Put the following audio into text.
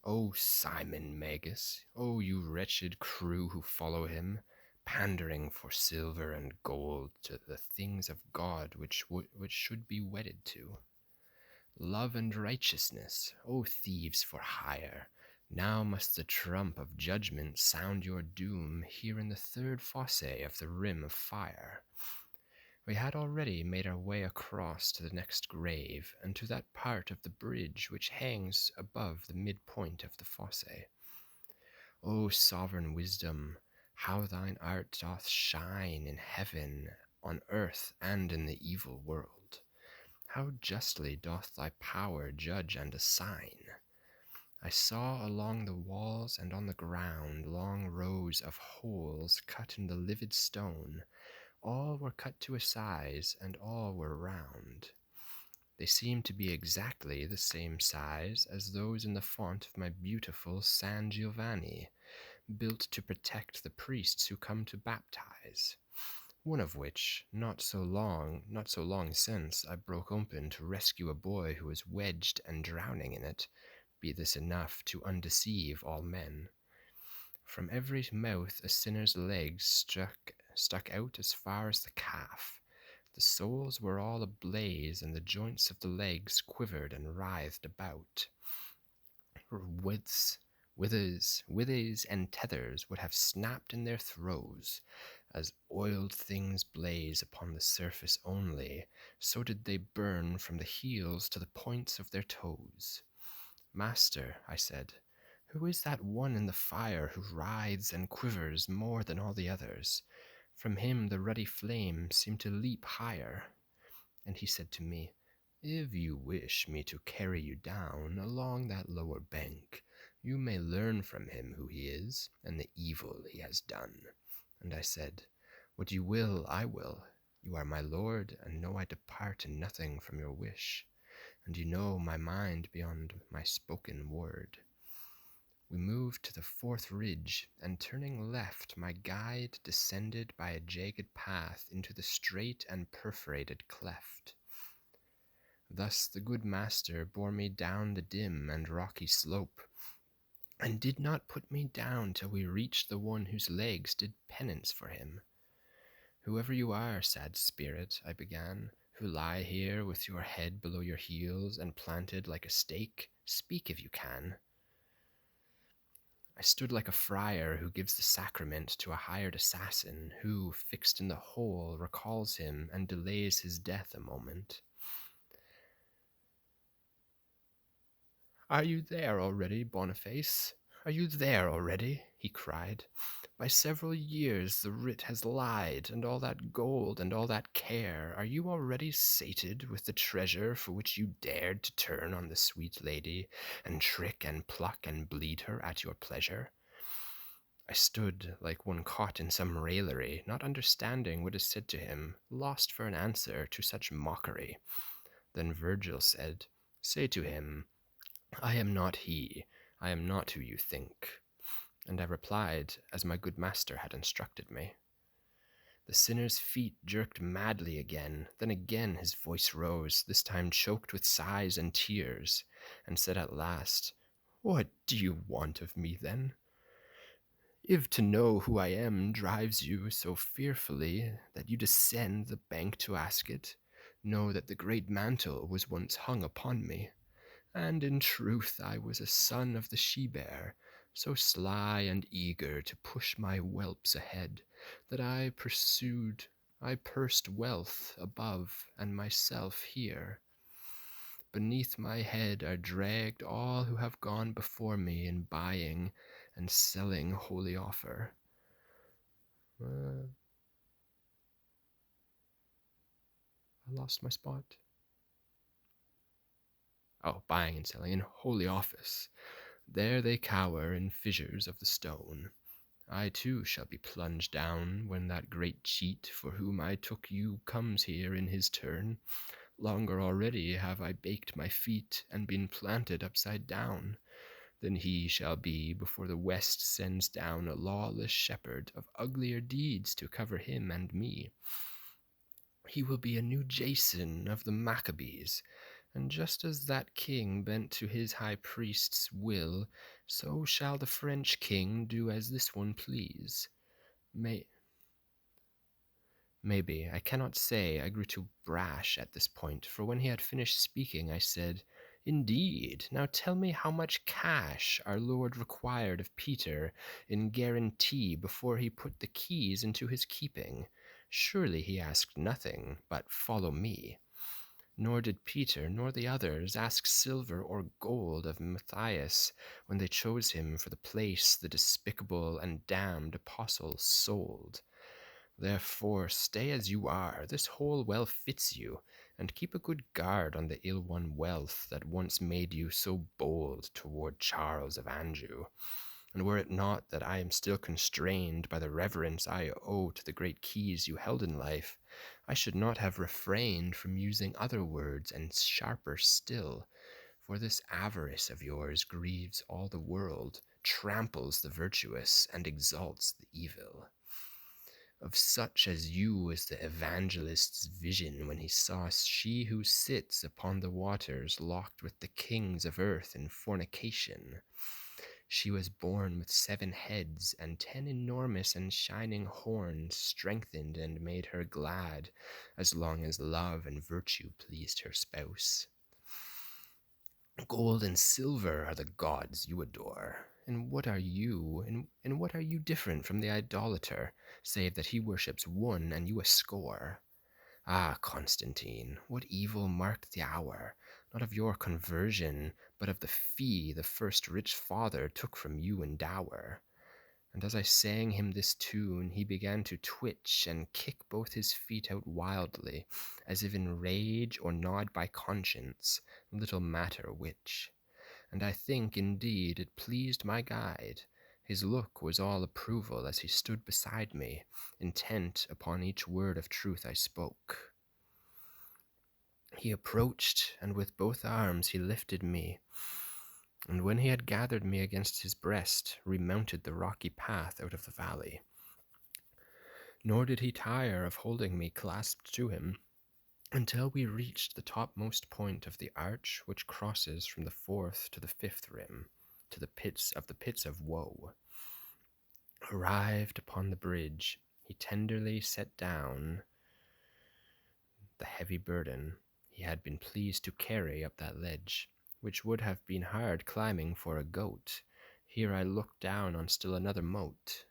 O Simon Magus, O you wretched crew who follow him, pandering for silver and gold to the things of God which should be wedded to. Love and righteousness, O thieves for hire, now must the trump of judgment sound your doom here in the third fosse of the rim of fire. We had already made our way across to the next grave, and to that part of the bridge which hangs above the midpoint of the fosse. O sovereign wisdom, how thine art doth shine in heaven, on earth, and in the evil world! How justly doth thy power judge and assign! I saw along the walls and on the ground long rows of holes cut in the livid stone. All were cut to a size, and all were round. They seemed to be exactly the same size as those in the font of my beautiful San Giovanni, built to protect the priests who come to baptize. One of which, not so long since, I broke open to rescue a boy who was wedged and drowning in it. Be this enough to undeceive all men. From every mouth a sinner's legs stuck out as far as the calf. The soles were all ablaze, and the joints of the legs quivered and writhed about. Withes, and tethers would have snapped in their throes. As oiled things blaze upon the surface only, so did they burn from the heels to the points of their toes. Master, I said, who is that one in the fire who writhes and quivers more than all the others? From him the ruddy flame seemed to leap higher. And he said to me, if you wish me to carry you down along that lower bank, you may learn from him who he is and the evil he has done. And I said, what you will, I will. You are my lord, and know I depart in nothing from your wish, and you know my mind beyond my spoken word. We moved to the fourth ridge, and turning left, my guide descended by a jagged path into the straight and perforated cleft. Thus the good master bore me down the dim and rocky slope, and did not put me down till we reached the one whose legs did penance for him. Whoever you are, sad spirit, I began, who lie here with your head below your heels and planted like a stake, speak if you can. I stood like a friar who gives the sacrament to a hired assassin, who, fixed in the hole, recalls him and delays his death a moment. Are you there already, Boniface? Are you there already? He cried. By several years the writ has lied, and all that gold and all that care. Are you already sated with the treasure for which you dared to turn on the sweet lady, and trick and pluck and bleed her at your pleasure? I stood like one caught in some raillery, not understanding what is said to him, lost for an answer to such mockery. Then Virgil said, say to him, I am not he, I am not who you think. And I replied, as my good master had instructed me. The sinner's feet jerked madly again, then again his voice rose, this time choked with sighs and tears, and said at last, what do you want of me then? If to know who I am drives you so fearfully that you descend the bank to ask it, know that the great mantle was once hung upon me. And in truth I was a son of the she-bear, so sly and eager to push my whelps ahead, that I pursed wealth above and myself here. Beneath my head are dragged all who have gone before me in buying and selling holy offer. I lost my spot. Oh, buying and selling in holy office. There they cower in fissures of the stone. I too shall be plunged down when that great cheat for whom I took you comes here in his turn. Longer already have I baked my feet and been planted upside down than he shall be before the West sends down a lawless shepherd of uglier deeds to cover him and me. He will be a new Jason of the Maccabees, And just as that king bent to his high priest's will, so shall the French king do as this one please. May Maybe, I cannot say. I grew too brash at this point, for when he had finished speaking, I said, "Indeed, now tell me how much cash our Lord required of Peter in guarantee before he put the keys into his keeping. Surely he asked nothing but 'Follow me.' Nor did Peter nor the others ask silver or gold of Matthias when they chose him for the place the despicable and damned apostle sold. Therefore, stay as you are, this hole well fits you, and keep a good guard on the ill-won wealth that once made you so bold toward Charles of Anjou. And were it not that I am still constrained by the reverence I owe to the great keys you held in life, I should not have refrained from using other words and sharper still, for this avarice of yours grieves all the world, tramples the virtuous, and exalts the evil. Of such as you was the evangelist's vision when he saw she who sits upon the waters locked with the kings of earth in fornication. She was born with 7 heads, and 10 enormous and shining horns strengthened and made her glad, as long as love and virtue pleased her spouse. Gold and silver are the gods you adore. And what are you, and what are you different from the idolater, save that he worships one and you a score? Ah, Constantine, what evil marked the hour, not of your conversion, but of the fee the first rich father took from you in dower? And as I sang him this tune, he began to twitch and kick both his feet out wildly, as if in rage or gnawed by conscience, little matter which. And I think, indeed, it pleased my guide. His look was all approval as he stood beside me, intent upon each word of truth I spoke. He approached, and with both arms he lifted me, and when he had gathered me against his breast, remounted the rocky path out of the valley. Nor did he tire of holding me clasped to him until we reached the topmost point of the arch which crosses from the 4th to the 5th rim, to the pits of woe. Arrived upon the bridge, he tenderly set down the heavy burden he had been pleased to carry up that ledge, which would have been hard climbing for a goat. Here I looked down on still another moat,